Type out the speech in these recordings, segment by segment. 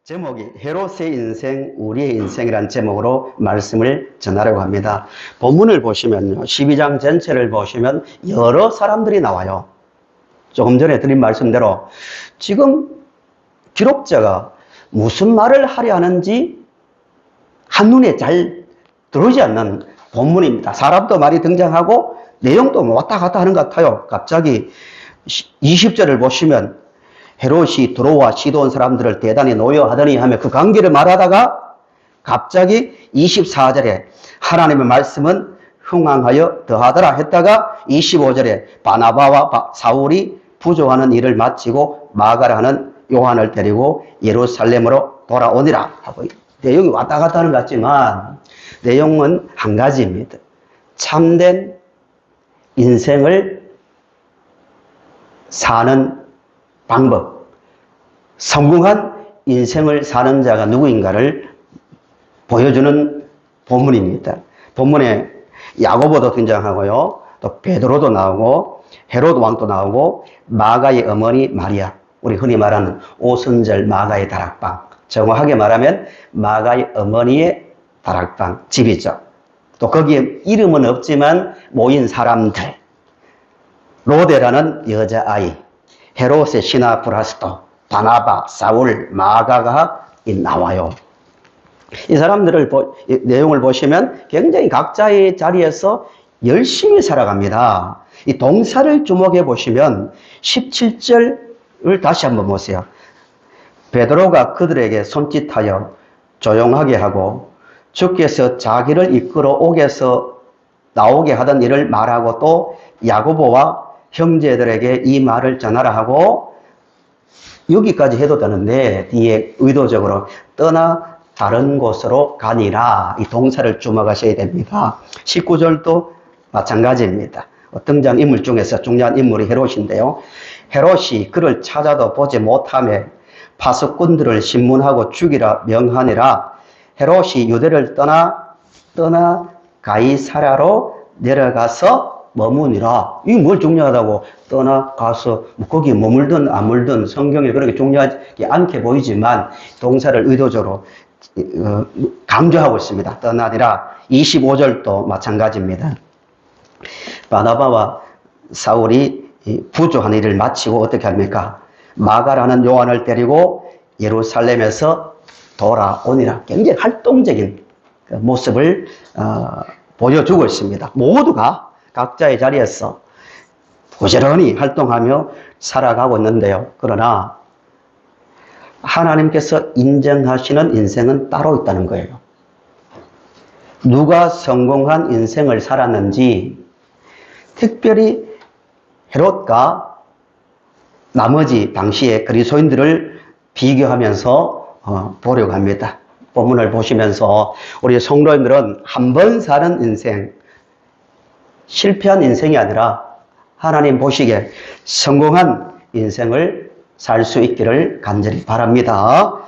제목이 헤롯의 인생, 우리의 인생이라는 제목으로 말씀을 전하려고 합니다. 본문을 보시면요, 12장 전체를 보시면 여러 사람들이 나와요. 조금 전에 드린 말씀대로 지금 기록자가 무슨 말을 하려 하는지 한눈에 잘 들어오지 않는 본문입니다. 사람도 많이 등장하고 내용도 왔다 갔다 하는 것 같아요. 갑자기 20절을 보시면 헤롯이 두로와 시돈 사람들을 대단히 노여하더니 하며 그 관계를 말하다가 갑자기 24절에 하나님의 말씀은 흥황하여 더하더라 했다가 25절에 바나바와 사울이 부조하는 일을 마치고 마가라 하는 요한을 데리고 예루살렘으로 돌아오니라 하고 내용이 왔다 갔다 하는 것 같지만 내용은 한 가지입니다. 참된 인생을 사는 방법, 성공한 인생을 사는 자가 누구인가를 보여주는 본문입니다. 본문에 야고보도 등장하고요, 또 베드로도 나오고 헤롯 왕도 나오고 마가의 어머니 마리아, 우리 흔히 말하는 오순절 마가의 다락방, 정확하게 말하면 마가의 어머니의 다락방 집이죠. 또 거기에 이름은 없지만 모인 사람들, 로데라는 여자아이, 헤롯의 신하 브라스도, 바나바, 사울, 마가가 나와요. 이 사람들을 내용을 보시면 굉장히 각자의 자리에서 열심히 살아갑니다. 이 동사를 주목해 보시면 17절을 다시 한번 보세요. 베드로가 그들에게 손짓하여 조용하게 하고 주께서 자기를 이끌어 옥에서 나오게 하던 일을 말하고 또 야고보와 형제들에게 이 말을 전하라 하고 여기까지 해도 되는데 뒤에 의도적으로 떠나 다른 곳으로 가니라, 이 동사를 주목하셔야 됩니다. 19절도 마찬가지입니다. 등장인물 중에서 중요한 인물이 헤롯인데요. 헤롯이 그를 찾아도 보지 못하며 파수꾼들을 신문하고 죽이라 명하니라. 헤롯이 유대를 떠나 가이사랴로 내려가서 머무니라. 이게 뭘 중요하다고 떠나가서 거기에 머물든 안 물든 성경에 그렇게 중요하지 않게 보이지만 동사를 의도적으로 강조하고 있습니다. 떠나니라. 25절도 마찬가지입니다. 바나바와 사울이 부조한 일을 마치고 어떻게 합니까? 마가라는 요한을 데리고 예루살렘에서 돌아오니라. 굉장히 활동적인 모습을 보여주고 있습니다. 모두가 각자의 자리에서 부지런히 활동하며 살아가고 있는데요. 그러나 하나님께서 인정하시는 인생은 따로 있다는 거예요. 누가 성공한 인생을 살았는지 특별히 헤롯과 나머지 당시의 그리스도인들을 비교하면서 보려고 합니다. 본문을 보시면서 우리 성도님들은 한 번 사는 인생, 실패한 인생이 아니라 하나님 보시기에 성공한 인생을 살 수 있기를 간절히 바랍니다.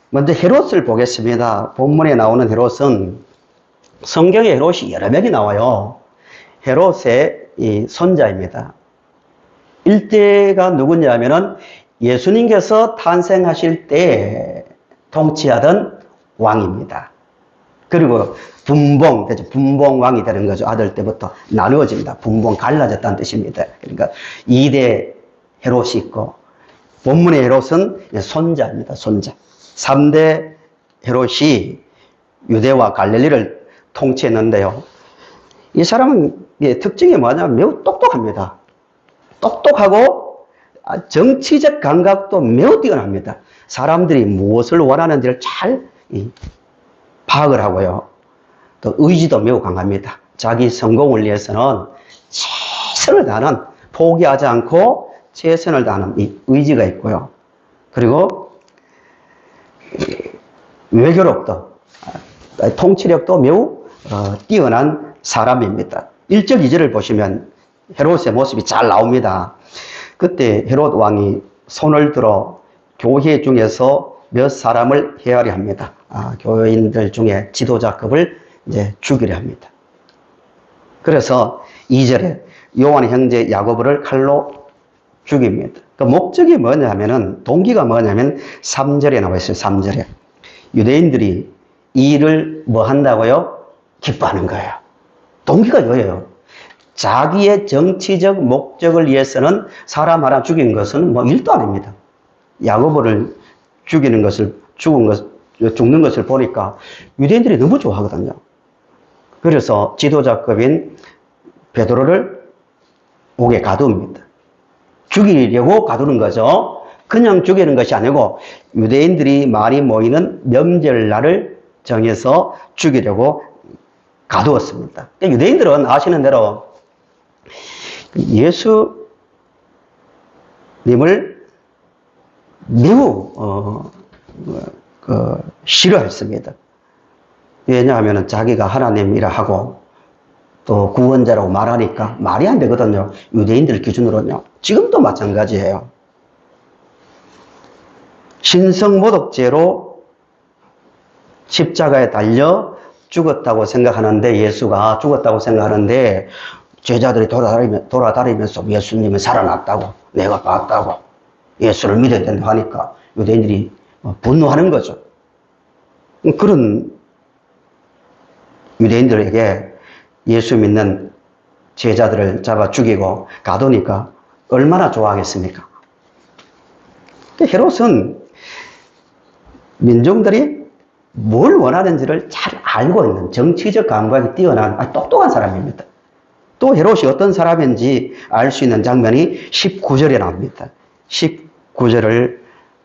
먼저 헤롯을 보겠습니다. 본문에 나오는 헤롯은 성경에 헤롯이 여러 명이 나와요. 헤롯의 이 손자입니다. 일대가 누구냐면은 예수님께서 탄생하실 때 통치하던 왕입니다. 그리고 분봉왕이 되는 거죠. 아들 때부터 나누어집니다. 분봉, 갈라졌다는 뜻입니다. 그러니까 2대 헤롯이 있고, 본문의 헤롯은 손자입니다. 손자. 3대 헤롯이 유대와 갈릴리를 통치했는데요. 이 사람은 특징이 뭐냐면 매우 똑똑합니다. 똑똑하고 정치적 감각도 매우 뛰어납니다. 사람들이 무엇을 원하는지를 잘 파악을 하고요. 또 의지도 매우 강합니다. 자기 성공을 위해서는 최선을 다하는, 포기하지 않고 최선을 다하는 이 의지가 있고요. 그리고 외교력도, 통치력도 매우 뛰어난 사람입니다. 1절 2절을 보시면 헤롯의 모습이 잘 나옵니다. 그때 헤롯 왕이 손을 들어 교회 중에서 몇 사람을 헤아려 합니다. 교인들 중에 지도자급을 이제 죽이려 합니다. 그래서 2절에 요한 형제 야고보를 칼로 죽입니다. 그 목적이 뭐냐면은, 동기가 뭐냐면 3절에 나와 있어요. 3절에. 유대인들이 이 일을 뭐 한다고요? 기뻐하는 거예요. 동기가 이거예요. 자기의 정치적 목적을 위해서는 사람 하나 죽인 것은 뭐 일도 아닙니다. 야고보를 죽는 것을 보니까 유대인들이 너무 좋아하거든요. 그래서 지도자급인 베드로를 옥에 가두옵니다. 죽이려고 가두는 거죠. 그냥 죽이는 것이 아니고 유대인들이 많이 모이는 명절날을 정해서 죽이려고 가두었습니다. 유대인들은 아시는 대로 예수님을 매우 싫어했습니다. 왜냐하면 자기가 하나님이라 하고 또 구원자라고 말하니까 말이 안 되거든요. 유대인들 기준으로는요. 지금도 마찬가지예요. 신성모독죄로 십자가에 달려 죽었다고 생각하는데, 예수가 죽었다고 생각하는데 제자들이 돌아다니면서 예수님이 살아났다고, 내가 봤다고, 예수를 믿어야 된다고 하니까 유대인들이 분노하는 거죠. 그런 유대인들에게 예수 믿는 제자들을 잡아 죽이고 가두니까 얼마나 좋아하겠습니까? 헤롯은 민중들이 뭘 원하는지를 잘 알고 있는 정치적 감각이 뛰어난 아주 똑똑한 사람입니다. 또 헤롯이 어떤 사람인지 알 수 있는 장면이 19절에 나옵니다. 19절을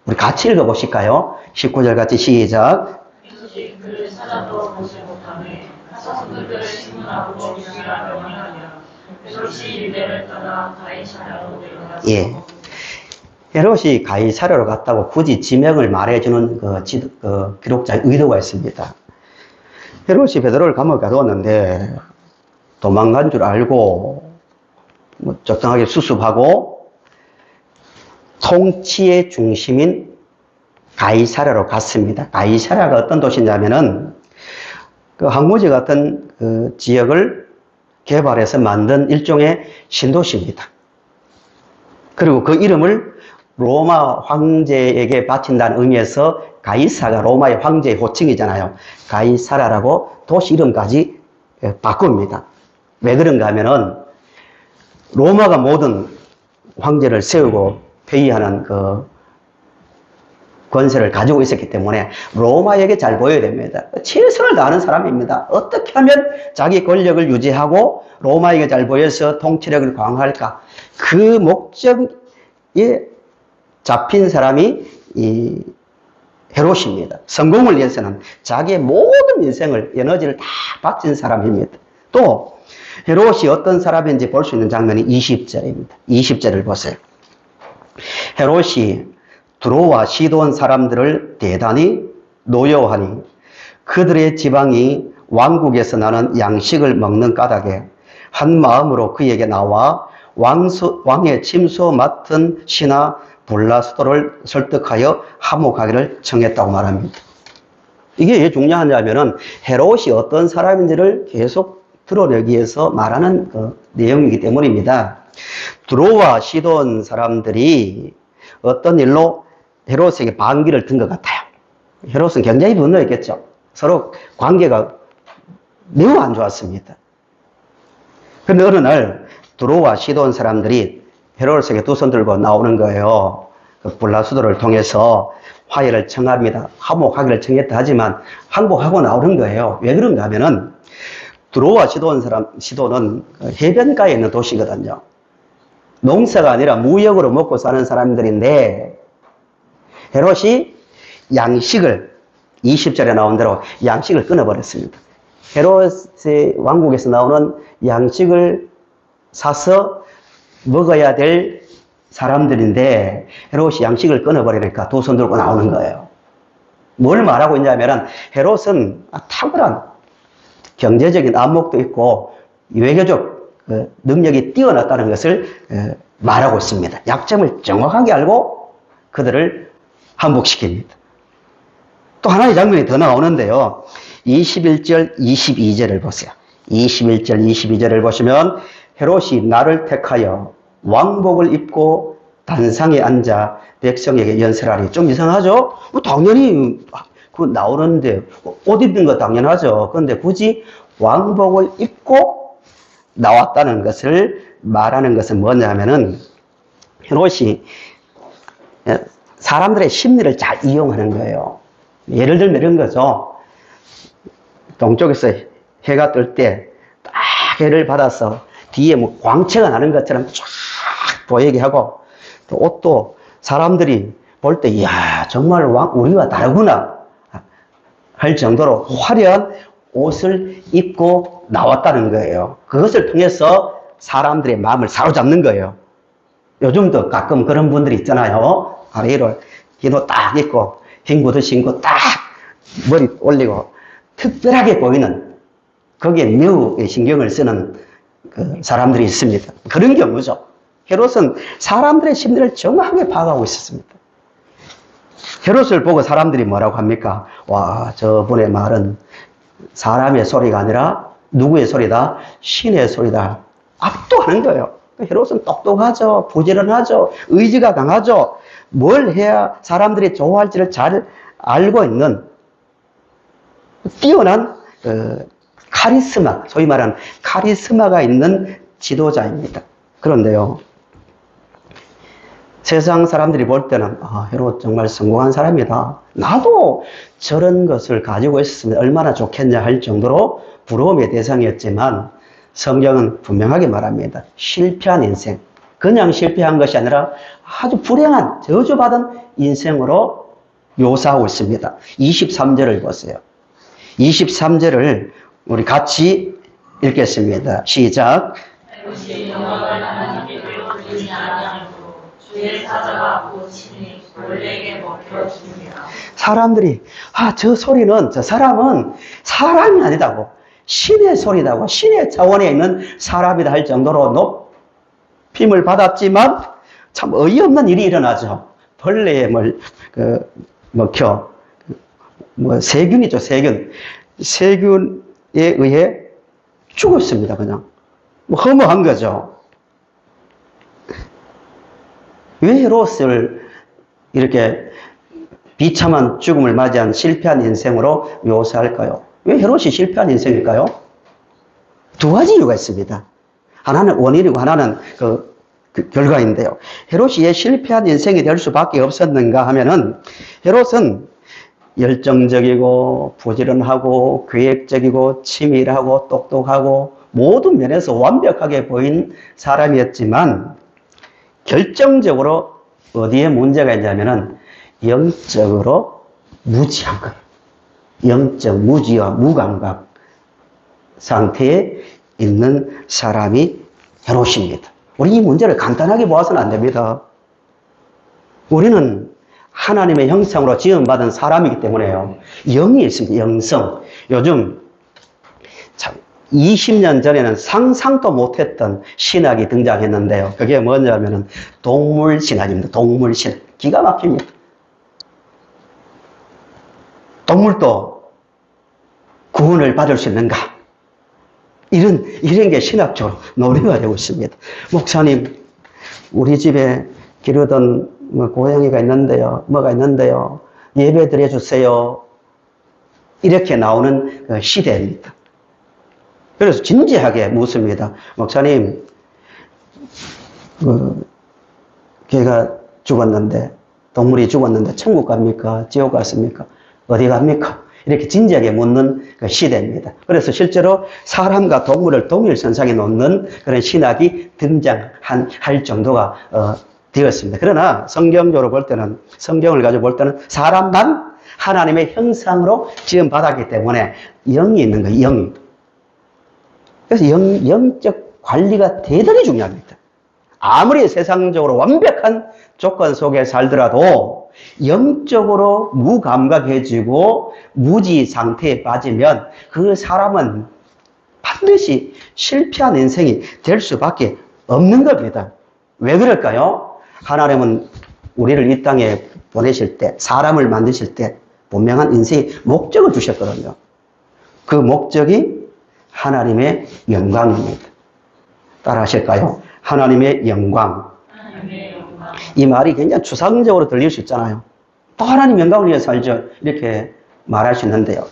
우리 같이 읽어보실까요? 19절 같이 시작. 그를 찾아도 보지 못하매 사성들을 신문하고 죽이라 명하니라. 헤롯이 유대를 떠나 가이사랴로 내려가서 예. 헤롯이 가이사랴로 갔다고 굳이 지명을 말해주는 그 기록자의 의도가 있습니다. 헤롯이 베드로를 감옥에 가두었는데 도망간 줄 알고 적당하게 수습하고 통치의 중심인 가이사랴로 갔습니다. 가이사랴가 어떤 도시냐면은 그 항무지 같은 그 지역을 개발해서 만든 일종의 신도시입니다. 그리고 그 이름을 로마 황제에게 바친다는 의미에서 가이사가 로마의 황제의 호칭이잖아요. 가이사라라고 도시 이름까지 바꿉니다. 왜 그런가 하면은 로마가 모든 황제를 세우고 폐위하는 그 권세를 가지고 있었기 때문에 로마에게 잘 보여야 됩니다. 최선을 다하는 사람입니다. 어떻게 하면 자기 권력을 유지하고 로마에게 잘 보여서 통치력을 강화할까? 그 목적에 잡힌 사람이 이 헤롯입니다. 성공을 위해서는 자기의 모든 인생을, 에너지를 다 바친 사람입니다. 또 헤롯이 어떤 사람인지 볼 수 있는 장면이 20절입니다. 20절을 보세요. 헤롯이 두로와 시돈 사람들을 대단히 노여워하니 그들의 지방이 왕국에서 나는 양식을 먹는 까닭에 한 마음으로 그에게 나와 왕의 침소 맡은 신하 블라스도를 설득하여 함옥하기를 청했다고 말합니다. 이게 왜 중요하냐면은 헤롯이 어떤 사람인지를 계속 드러내기 위해서 말하는 그 내용이기 때문입니다. 두로와 시돈 사람들이 어떤 일로 헤롯에게 반기를 든 것 같아요. 헤롯은 굉장히 분노했겠죠. 서로 관계가 매우 안 좋았습니다. 그런데 어느 날 두로와 시돈 사람들이 헤롯에게 두 손 들고 나오는 거예요. 그 블라스도를 통해서 화해를 청합니다. 항복하기를 청했다 하지만 항복하고 나오는 거예요. 왜 그런가 하면은 두로와 시돈은 해변가에 있는 도시거든요. 농사가 아니라 무역으로 먹고 사는 사람들인데 헤롯이 양식을 20절에 나온 대로 양식을 끊어버렸습니다. 헤롯의 왕국에서 나오는 양식을 사서 먹어야 될 사람들인데 헤롯이 양식을 끊어버리니까 두 손 들고 나오는 거예요. 뭘 말하고 있냐면 헤롯은 탁월한 경제적인 안목도 있고 외교적 능력이 뛰어났다는 것을 말하고 있습니다. 약점을 정확하게 알고 그들을 항복시킵니다. 또 하나의 장면이 더 나오는데요. 21절, 22절을 보세요. 21절, 22절을 보시면 헤롯이 나를 택하여 왕복을 입고 단상에 앉아 백성에게 연설하리. 좀 이상하죠? 당연히 그 나오는데 옷 입는 거 당연하죠. 그런데 굳이 왕복을 입고 나왔다는 것을 말하는 것은 뭐냐면은 헤롯이 사람들의 심리를 잘 이용하는 거예요. 예를 들면 이런 거죠. 동쪽에서 해가 뜰 때 딱 해를 받아서 뒤에 뭐 광채가 나는 것처럼 쫙 보이게 하고, 또 옷도 사람들이 볼 때 이야 정말 우리와 다르구나 할 정도로 화려한 옷을 입고 나왔다는 거예요. 그것을 통해서 사람들의 마음을 사로잡는 거예요. 요즘도 가끔 그런 분들이 있잖아요. 아래로 긴 옷 딱 입고 흰 구두 신고 딱 머리 올리고 특별하게 보이는, 거기에 매우 신경을 쓰는 그 사람들이 있습니다. 그런 경우죠. 헤롯은 사람들의 심리를 정확하게 파악하고 있었습니다. 헤롯을 보고 사람들이 뭐라고 합니까? 와, 저분의 말은 사람의 소리가 아니라 누구의 소리다? 신의 소리다. 압도하는 거예요. 헤롯은 똑똑하죠. 부지런하죠. 의지가 강하죠. 뭘 해야 사람들이 좋아할지를 잘 알고 있는 뛰어난 카리스마, 소위 말하는 카리스마가 있는 지도자입니다. 그런데요, 세상 사람들이 볼 때는 헤롯 정말 성공한 사람이다. 나도 저런 것을 가지고 있었으면 얼마나 좋겠냐 할 정도로 부러움의 대상이었지만 성경은 분명하게 말합니다. 실패한 인생. 그냥 실패한 것이 아니라 아주 불행한 저주받은 인생으로 묘사하고 있습니다. 23절을 보세요. 23절을 우리 같이 읽겠습니다. 시작. 헤롯이 영광을 하나님께 배워주지 아니하고 주의 사자가 보시니 원래에게 먹혀줍니다. 사람들이 저 소리는, 저 사람은 사람이 아니다고, 신의 소리다고, 신의 차원에 있는 사람이다 할 정도로 높임을 받았지만 참 어이없는 일이 일어나죠. 벌레에 먹혀, 세균이죠, 세균. 세균에 의해 죽었습니다, 그냥. 허무한 거죠. 왜 헤롯을 이렇게 비참한 죽음을 맞이한 실패한 인생으로 묘사할까요? 왜 헤롯이 실패한 인생일까요? 두 가지 이유가 있습니다. 하나는 원인이고 하나는 그 결과인데요. 헤롯이 왜 실패한 인생이 될 수밖에 없었는가 하면은, 헤롯은 열정적이고 부지런하고 계획적이고 치밀하고 똑똑하고 모든 면에서 완벽하게 보인 사람이었지만 결정적으로 어디에 문제가 있냐면은 영적으로 무지한 거예요. 영적 무지와 무감각 상태에 있는 사람이 헤롯입니다. 우리 이 문제를 간단하게 보아서는 안 됩니다. 우리는 하나님의 형상으로 지음받은 사람이기 때문에요. 영이 있습니다. 영성. 요즘 참 20년 전에는 상상도 못했던 신학이 등장했는데요. 그게 뭐냐면은 동물신학입니다. 동물신학. 기가 막힙니다. 동물도 구원을 받을 수 있는가? 이런 게 신학적으로 논의가 되고 있습니다. 목사님, 우리 집에 기르던 고양이가 있는데요. 뭐가 있는데요. 예배 드려주세요. 이렇게 나오는 그 시대입니다. 그래서 진지하게 묻습니다. 목사님, 개가 죽었는데, 동물이 죽었는데 천국 갑니까? 지옥 갔습니까? 어디 갑니까? 이렇게 진지하게 묻는 그 시대입니다. 그래서 실제로 사람과 동물을 동일선상에 놓는 그런 신학이 등장할 정도가 되었습니다. 그러나 성경적으로 볼 때는, 성경을 가지고 볼 때는 사람만 하나님의 형상으로 지음받았기 때문에 영이 있는 거예요. 영이. 그래서 영적 관리가 대단히 중요합니다. 아무리 세상적으로 완벽한 조건 속에 살더라도 영적으로 무감각해지고 무지 상태에 빠지면 그 사람은 반드시 실패한 인생이 될 수밖에 없는 겁니다. 왜 그럴까요? 하나님은 우리를 이 땅에 보내실 때, 사람을 만드실 때 분명한 인생의 목적을 주셨거든요. 그 목적이 하나님의 영광입니다. 따라 하실까요? 하나님의 영광. 이 말이 굉장히 추상적으로 들릴 수 있잖아요. 또 하나님 영광을 위해 살죠. 이렇게 말할 수 있는데요.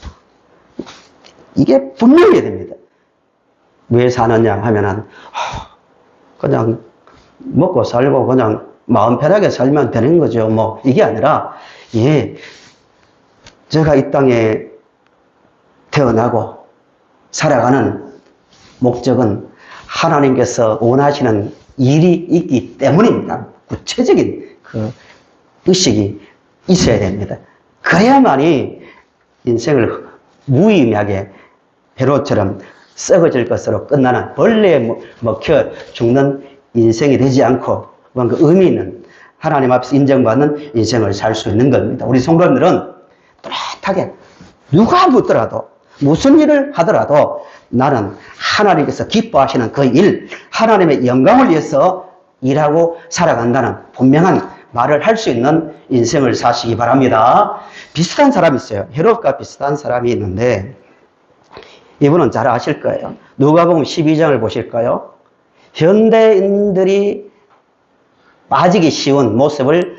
이게 분명해야 됩니다. 왜 사느냐 하면은, 그냥 먹고 살고 그냥 마음 편하게 살면 되는 거죠. 뭐, 이게 아니라, 예, 제가 이 땅에 태어나고 살아가는 목적은 하나님께서 원하시는 일이 있기 때문입니다. 구체적인 그 의식이 있어야 됩니다. 그래야만이 인생을 무의미하게 배로처럼 썩어질 것으로 끝나는 벌레에 먹혀 죽는 인생이 되지 않고 그 의미 있는 하나님 앞에서 인정받는 인생을 살 수 있는 겁니다. 우리 성도님들은 또렷하게 누가 묻더라도 무슨 일을 하더라도 나는 하나님께서 기뻐하시는 그 일, 하나님의 영광을 위해서 일하고 살아간다는 분명한 말을 할 수 있는 인생을 사시기 바랍니다. 비슷한 사람이 있어요. 헤롯과 비슷한 사람이 있는데 이분은 잘 아실 거예요. 누가복음 12장을 보실까요? 현대인들이 빠지기 쉬운 모습을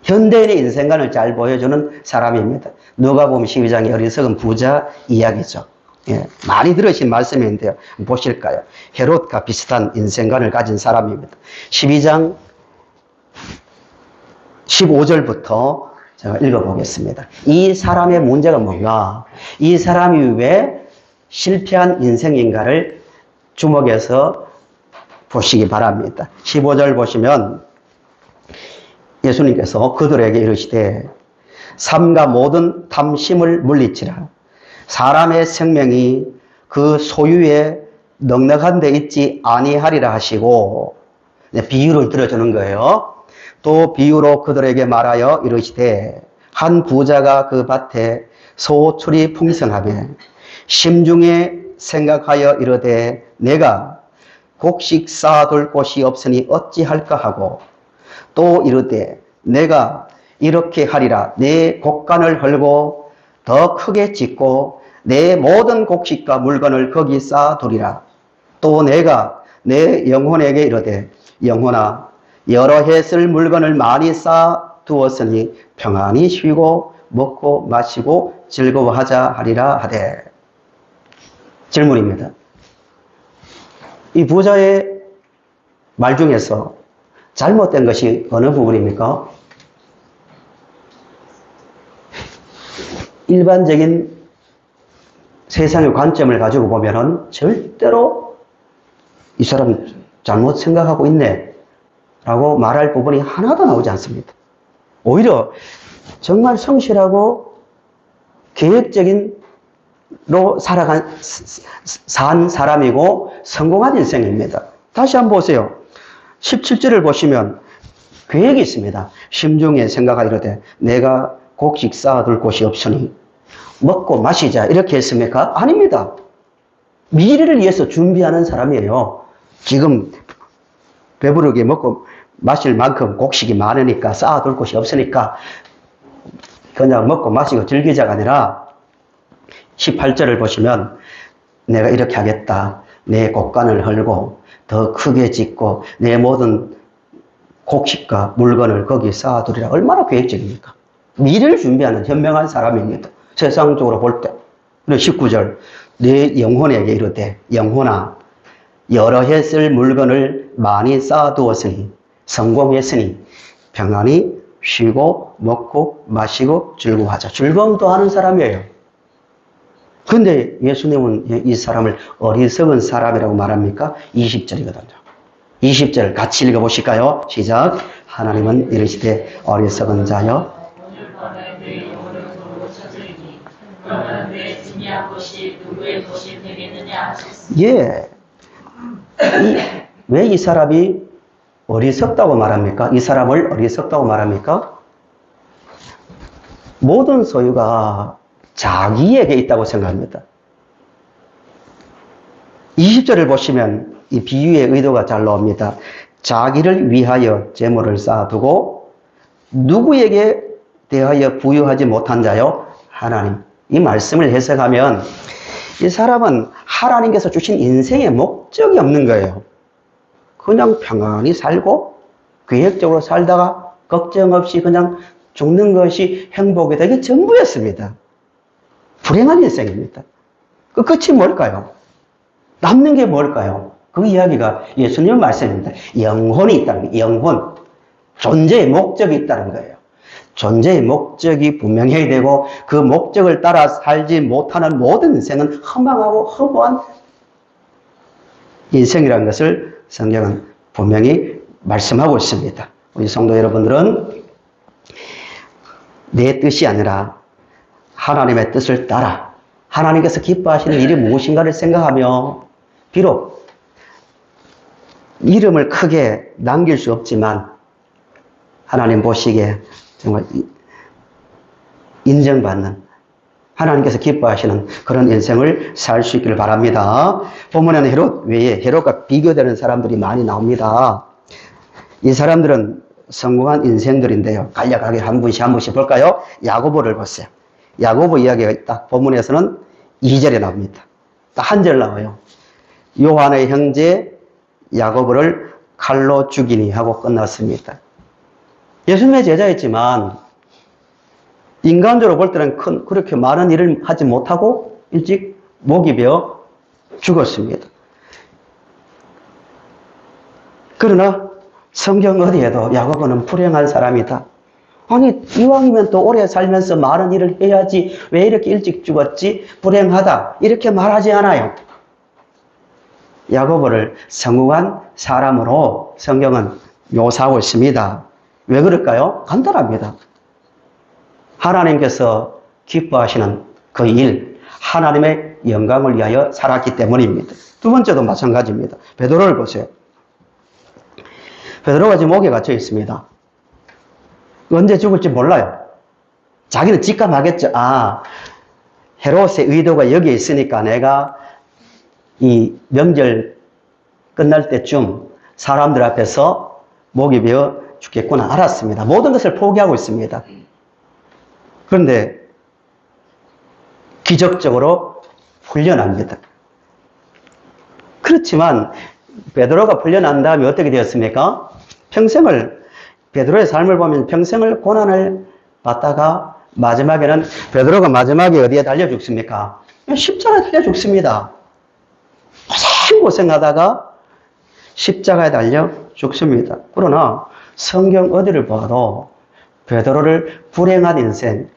현대인의 인생관을 잘 보여주는 사람입니다. 누가복음 12장의 어리석은 부자 이야기죠. 예, 많이 들으신 말씀인데요. 보실까요? 헤롯과 비슷한 인생관을 가진 사람입니다. 12장 15절부터 제가 읽어보겠습니다. 이 사람의 문제가 뭔가, 이 사람이 왜 실패한 인생인가를 주목해서 보시기 바랍니다. 15절 보시면 예수님께서 그들에게 이르시되 삼가 모든 탐심을 물리치라. 사람의 생명이 그 소유에 넉넉한 데 있지 아니하리라 하시고 비유를 들어주는 거예요. 또 비유로 그들에게 말하여 이르시되 한 부자가 그 밭에 소출이 풍성하며 심중에 생각하여 이르되 내가 곡식 쌓아둘 곳이 없으니 어찌할까 하고 또 이르되 내가 이렇게 하리라. 내 곡간을 헐고 더 크게 짓고 내 모든 곡식과 물건을 거기 쌓아두리라. 또 내가 내 영혼에게 이르되 영혼아 여러 해 쓸 물건을 많이 쌓아두었으니 평안히 쉬고 먹고 마시고 즐거워하자 하리라 하되. 질문입니다. 이 부자의 말 중에서 잘못된 것이 어느 부분입니까? 일반적인 세상의 관점을 가지고 보면은 절대로 이 사람 잘못 생각하고 있네 라고 말할 부분이 하나도 나오지 않습니다. 오히려 정말 성실하고 계획적인 로 산 사람이고 성공한 인생입니다. 다시 한번 보세요. 17절을 보시면 계획이 있습니다. 심중에 생각하이르되 내가 곡식 쌓아둘 곳이 없으니 먹고 마시자 이렇게 했습니까? 아닙니다. 미래를 위해서 준비하는 사람이에요. 지금 배부르게 먹고 마실 만큼 곡식이 많으니까 쌓아둘 곳이 없으니까 그냥 먹고 마시고 즐기자가 아니라 18절을 보시면 내가 이렇게 하겠다. 내 곡간을 헐고 더 크게 짓고 내 모든 곡식과 물건을 거기 쌓아두리라. 얼마나 계획적입니까? 미래를 준비하는 현명한 사람입니다. 세상적으로 볼 때. 그리고 19절 내 영혼에게 이르되 영혼아 여러 해 쓸 물건을 많이 쌓아두었으니 성공했으니 평안히 쉬고 먹고 마시고 즐거워하자. 즐거움도 하는 사람이에요. 근데 예수님은 이 사람을 어리석은 사람이라고 말합니까? 20절이거든요. 20절 같이 읽어보실까요? 시작. 하나님은 이르시되 어리석은 자여 오늘 밤에 내 영혼을 도로 쳐들이니 그러면 내 진리한 것이 누구의 것이 되겠느냐 하셨습니다. 예. 왜 이 사람이 어리석다고 말합니까? 이 사람을 어리석다고 말합니까? 모든 소유가 자기에게 있다고 생각합니다. 20절을 보시면 이 비유의 의도가 잘 나옵니다. 자기를 위하여 재물을 쌓아두고 누구에게 대하여 부유하지 못한 자요? 하나님. 이 말씀을 해석하면 이 사람은 하나님께서 주신 인생의 목적이 없는 거예요. 그냥 평안히 살고 계획적으로 살다가 걱정 없이 그냥 죽는 것이 행복이다. 이게 전부였습니다. 불행한 인생입니다. 그 끝이 뭘까요? 남는 게 뭘까요? 그 이야기가 예수님 말씀입니다. 영혼이 있다는 거예요. 영혼. 존재의 목적이 있다는 거예요. 존재의 목적이 분명해야 되고 그 목적을 따라 살지 못하는 모든 인생은 허망하고 허무한 인생이라는 것을 성경은 분명히 말씀하고 있습니다. 우리 성도 여러분들은 내 뜻이 아니라 하나님의 뜻을 따라 하나님께서 기뻐하시는 일이 무엇인가를 생각하며 비록 이름을 크게 남길 수 없지만 하나님 보시기에 정말 인정받는 하나님께서 기뻐하시는 그런 인생을 살 수 있기를 바랍니다. 본문에는 헤롯 외에 헤롯과 비교되는 사람들이 많이 나옵니다. 이 사람들은 성공한 인생들인데요. 간략하게 한 분씩 볼까요? 야고보를 보세요. 야고보 이야기가 딱 본문에서는 2절에 나옵니다. 딱 한 절 나와요. 요한의 형제 야고보를 칼로 죽이니 하고 끝났습니다. 예수님의 제자였지만 인간적으로 볼 때는 그렇게 많은 일을 하지 못하고 일찍 목이 베어 죽었습니다. 그러나 성경 어디에도 야고보는 불행한 사람이다. 아니 이왕이면 또 오래 살면서 많은 일을 해야지 왜 이렇게 일찍 죽었지? 불행하다 이렇게 말하지 않아요. 야고보를 성공한 사람으로 성경은 묘사하고 있습니다. 왜 그럴까요? 간단합니다. 하나님께서 기뻐하시는 그 일, 하나님의 영광을 위하여 살았기 때문입니다. 두 번째도 마찬가지입니다. 베드로를 보세요. 베드로가 지금 옥에 갇혀 있습니다. 언제 죽을지 몰라요. 자기는 직감하겠죠. 아, 헤롯의 의도가 여기에 있으니까 내가 이 명절 끝날 때쯤 사람들 앞에서 목이 베어 죽겠구나 알았습니다. 모든 것을 포기하고 있습니다. 그런데 기적적으로 풀려납니다. 그렇지만 베드로가 풀려난 다음에 어떻게 되었습니까? 베드로의 삶을 보면 평생을 고난을 받다가 마지막에는 베드로가 마지막에 어디에 달려 죽습니까? 십자가에 달려 죽습니다. 고생하다가 십자가에 달려 죽습니다. 그러나 성경 어디를 봐도 베드로를 불행한 인생,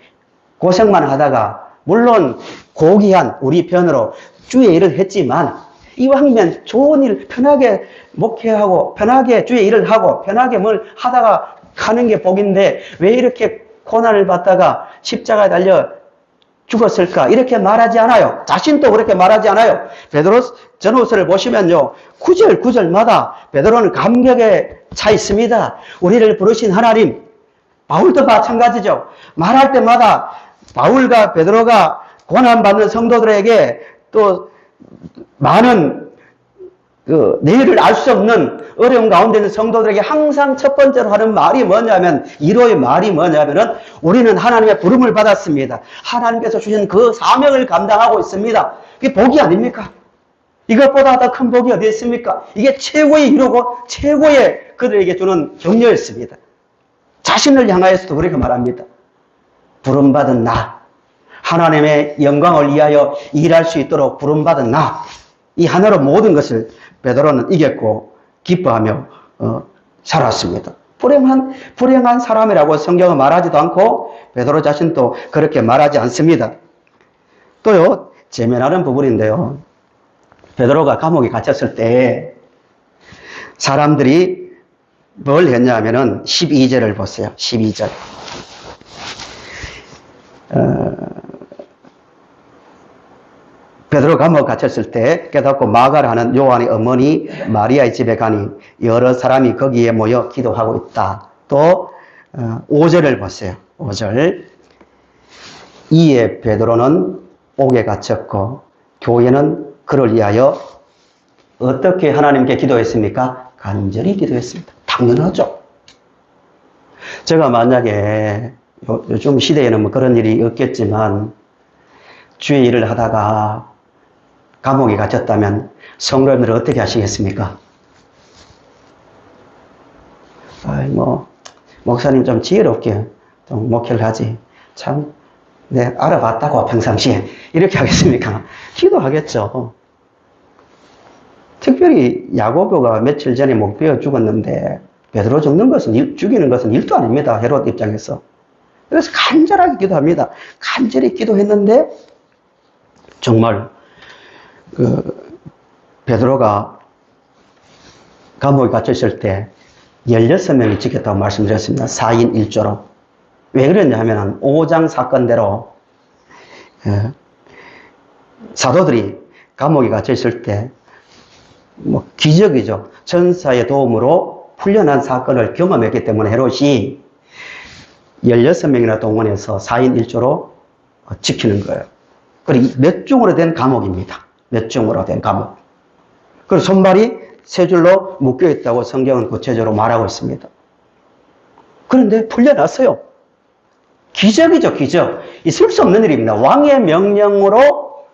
고생만 하다가 물론 고귀한 우리 편으로 주의 일을 했지만 이왕이면 좋은 일 편하게 목회하고 편하게 주의 일을 하고 편하게 뭘 하다가 가는 게 복인데 왜 이렇게 고난을 받다가 십자가에 달려 죽었을까? 이렇게 말하지 않아요. 자신도 그렇게 말하지 않아요. 베드로 전후서를 보시면요. 9절마다 베드로는 감격에 차 있습니다. 우리를 부르신 하나님, 바울도 마찬가지죠. 말할 때마다 바울과 베드로가 고난받는 성도들에게 또 많은 내일을 알 수 없는 어려운 가운데 있는 성도들에게 항상 첫 번째로 하는 말이 뭐냐면, 위로의 말이 뭐냐면은, 우리는 하나님의 부름을 받았습니다. 하나님께서 주신 그 사명을 감당하고 있습니다. 그게 복이 아닙니까? 이것보다 더 큰 복이 어디 있습니까? 이게 최고의 위로고 최고의 그들에게 주는 격려였습니다. 자신을 향하여서도 그렇게 말합니다. 부름받은 나, 하나님의 영광을 위하여 일할 수 있도록 부름받은 나, 이 하나로 모든 것을 베드로는 이겼고 기뻐하며 살았습니다. 불행한 사람이라고 성경은 말하지도 않고 베드로 자신도 그렇게 말하지 않습니다. 또요, 재미나는 부분인데요. 베드로가 감옥에 갇혔을 때 사람들이 뭘 했냐면은 12절을 보세요. 12절. 베드로 감옥에 갇혔을 때 깨닫고 마가를 하는 요한의 어머니 마리아의 집에 가니 여러 사람이 거기에 모여 기도하고 있다. 또 5절을 보세요. 5절. 이에 베드로는 옥에 갇혔고 교회는 그를 위하여 어떻게 하나님께 기도했습니까? 간절히 기도했습니다. 당연하죠. 제가 만약에 요즘 시대에는 뭐 그런 일이 없겠지만 주의 일을 하다가 감옥에 갇혔다면 성도님들은 어떻게 하시겠습니까? 아이, 뭐, 목사님 좀 지혜롭게 좀 목회를 하지. 참, 네, 알아봤다고 평상시에. 이렇게 하겠습니까? 기도하겠죠. 특별히 야고보가 며칠 전에 못 베어 죽었는데, 베드로 죽이는 것은 일도 아닙니다. 헤롯 입장에서. 그래서 간절하게 기도합니다. 간절히 기도했는데, 정말, 베드로가 감옥에 갇혀있을 때 16명이 지켰다고 말씀드렸습니다. 4인 1조로. 왜 그랬냐 하면 5장 사건대로 사도들이 감옥에 갇혀있을 때 뭐 기적이죠. 천사의 도움으로 풀려난 사건을 경험했기 때문에 헤롯이 16명이나 동원해서 4인 1조로 지키는 거예요. 그리고 몇 중으로 된 감옥입니다. 몇 중으로 된 감옥. 그리고 손발이 세 줄로 묶여 있다고 성경은 구체적으로 말하고 있습니다. 그런데 풀려났어요. 기적이죠, 기적. 있을 수 없는 일입니다. 왕의 명령으로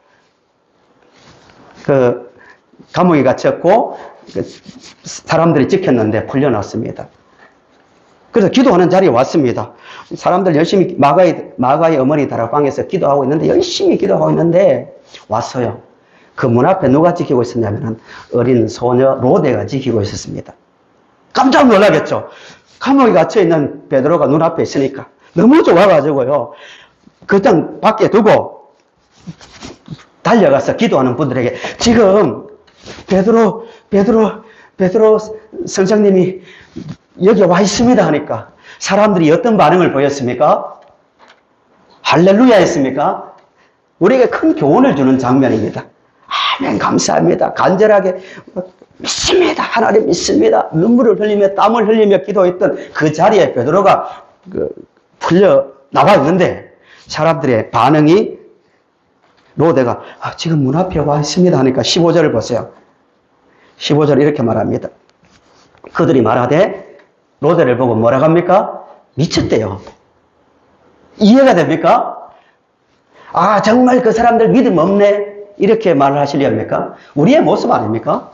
감옥에 갇혔고 사람들이 지켰는데 풀려났습니다. 그래서 기도하는 자리에 왔습니다. 사람들 열심히 마가의 어머니 다락방에서 기도하고 있는데 열심히 기도하고 있는데 왔어요. 그 문 앞에 누가 지키고 있었냐면 어린 소녀 로데가 지키고 있었습니다. 깜짝 놀라겠죠. 감옥에 갇혀있는 베드로가 눈앞에 있으니까 너무 좋아가지고요. 그 장 밖에 두고 달려가서 기도하는 분들에게 지금 베드로 선생님이 여기 와 있습니다 하니까 사람들이 어떤 반응을 보였습니까? 할렐루야 했습니까? 우리에게 큰 교훈을 주는 장면입니다. 아멘, 감사합니다. 간절하게 믿습니다. 하나님 믿습니다. 눈물을 흘리며 땀을 흘리며 기도했던 그 자리에 베드로가 풀려 나와 있는데 사람들의 반응이 로데가 지금 문 앞에 와 있습니다 하니까 15절을 보세요. 15절 이렇게 말합니다. 그들이 말하되 로데를 보고 뭐라고 합니까? 미쳤대요. 이해가 됩니까? 정말 그 사람들 믿음 없네. 이렇게 말을 하시렵니까? 우리의 모습 아닙니까?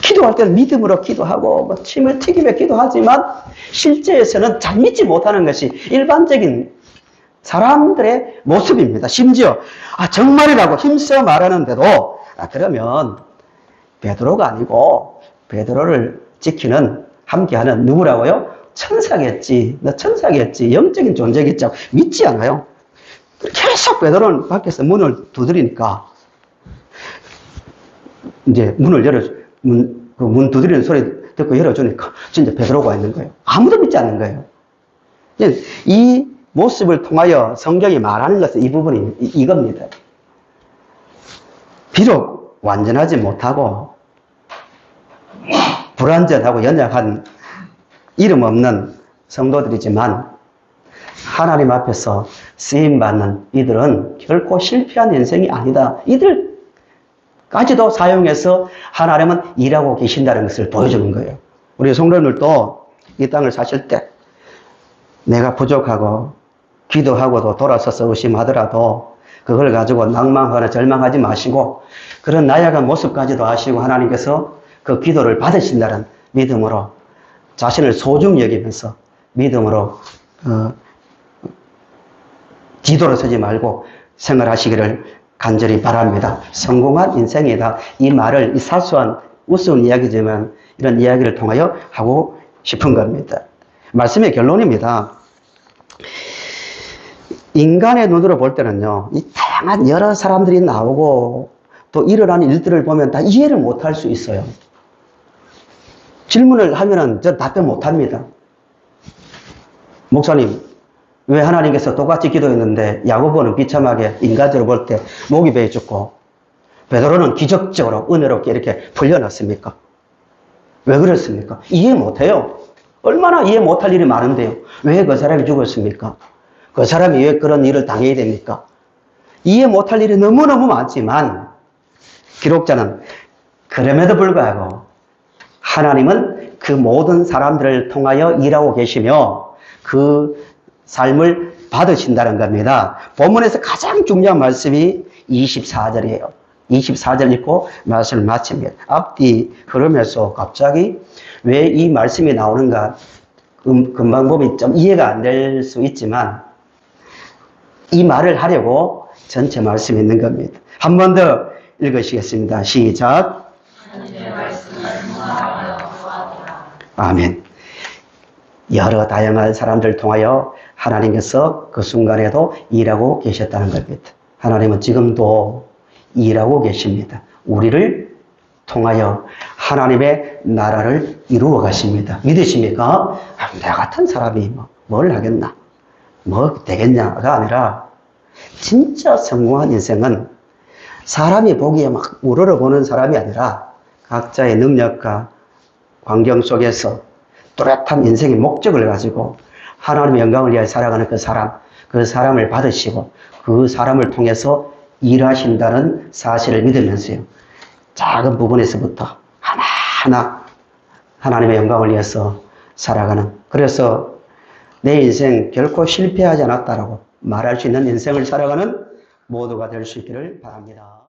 기도할 때는 믿음으로 기도하고 뭐 침을 튀기며 기도하지만 실제에서는 잘 믿지 못하는 것이 일반적인 사람들의 모습입니다. 심지어 정말이라고 힘써 말하는데도 그러면 베드로가 아니고 베드로를 지키는 함께하는 누구라고요? 천사겠지. 너 천사겠지. 영적인 존재겠지. 믿지 않아요. 계속 베드로는 밖에서 문을 두드리니까 이제 문 두드리는 소리 듣고 열어주니까 진짜 베드로가 있는 거예요. 아무도 믿지 않는 거예요. 이 모습을 통하여 성경이 말하는 것은 이 부분이 이겁니다. 비록 완전하지 못하고 불완전하고 연약한 이름 없는 성도들이지만 하나님 앞에서 쓰임받는 이들은 결코 실패한 인생이 아니다. 이들까지도 사용해서 하나님은 일하고 계신다는 것을 보여주는 거예요. 우리 성도님들도 이 땅을 사실 때 내가 부족하고 기도하고도 돌아서서 의심하더라도 그걸 가지고 낭망하거나 절망하지 마시고 그런 나약한 모습까지도 아시고 하나님께서 그 기도를 받으신다는 믿음으로 자신을 소중히 여기면서 믿음으로 뒤돌아 서지 말고 생활하시기를 간절히 바랍니다. 성공한 인생이다. 이 말을 이 사소한 우스운 이야기지만 이런 이야기를 통하여 하고 싶은 겁니다. 말씀의 결론입니다. 인간의 눈으로 볼 때는요, 이 다양한 여러 사람들이 나오고 또 일어나는 일들을 보면 다 이해를 못할 수 있어요. 질문을 하면은 저 답변 못합니다. 목사님, 왜 하나님께서 똑같이 기도했는데 야고보는 비참하게 인간적으로 볼 때 목이 베어 죽고 베드로는 기적적으로 은혜롭게 이렇게 풀려났습니까? 왜 그랬습니까? 이해 못해요. 얼마나 이해 못할 일이 많은데요. 왜 그 사람이 죽었습니까? 그 사람이 왜 그런 일을 당해야 됩니까? 이해 못할 일이 너무너무 많지만 기록자는 그럼에도 불구하고 하나님은 그 모든 사람들을 통하여 일하고 계시며 그 삶을 받으신다는 겁니다. 본문에서 가장 중요한 말씀이 24절이에요. 24절 읽고 말씀을 마칩니다. 앞뒤 흐름에서 갑자기 왜 이 말씀이 나오는가 금방 보면 좀 이해가 안 될 수 있지만 이 말을 하려고 전체 말씀이 있는 겁니다. 한 번 더 읽으시겠습니다. 시작. 하나님의 말씀을 무하여 구하노라. 아멘. 여러 다양한 사람들을 통하여 하나님께서 그 순간에도 일하고 계셨다는 겁니다. 하나님은 지금도 일하고 계십니다. 우리를 통하여 하나님의 나라를 이루어 가십니다. 믿으십니까? 나 같은 사람이 뭘 하겠나? 뭐 되겠냐가 아니라 진짜 성공한 인생은 사람이 보기에 막 우러러보는 사람이 아니라 각자의 능력과 환경 속에서 뚜렷한 인생의 목적을 가지고 하나님의 영광을 위하여 살아가는 그 사람을 받으시고 그 사람을 통해서 일하신다는 사실을 믿으면서요. 작은 부분에서부터 하나하나 하나님의 영광을 위해서 살아가는, 그래서 내 인생 결코 실패하지 않았다라고 말할 수 있는 인생을 살아가는 모두가 될 수 있기를 바랍니다.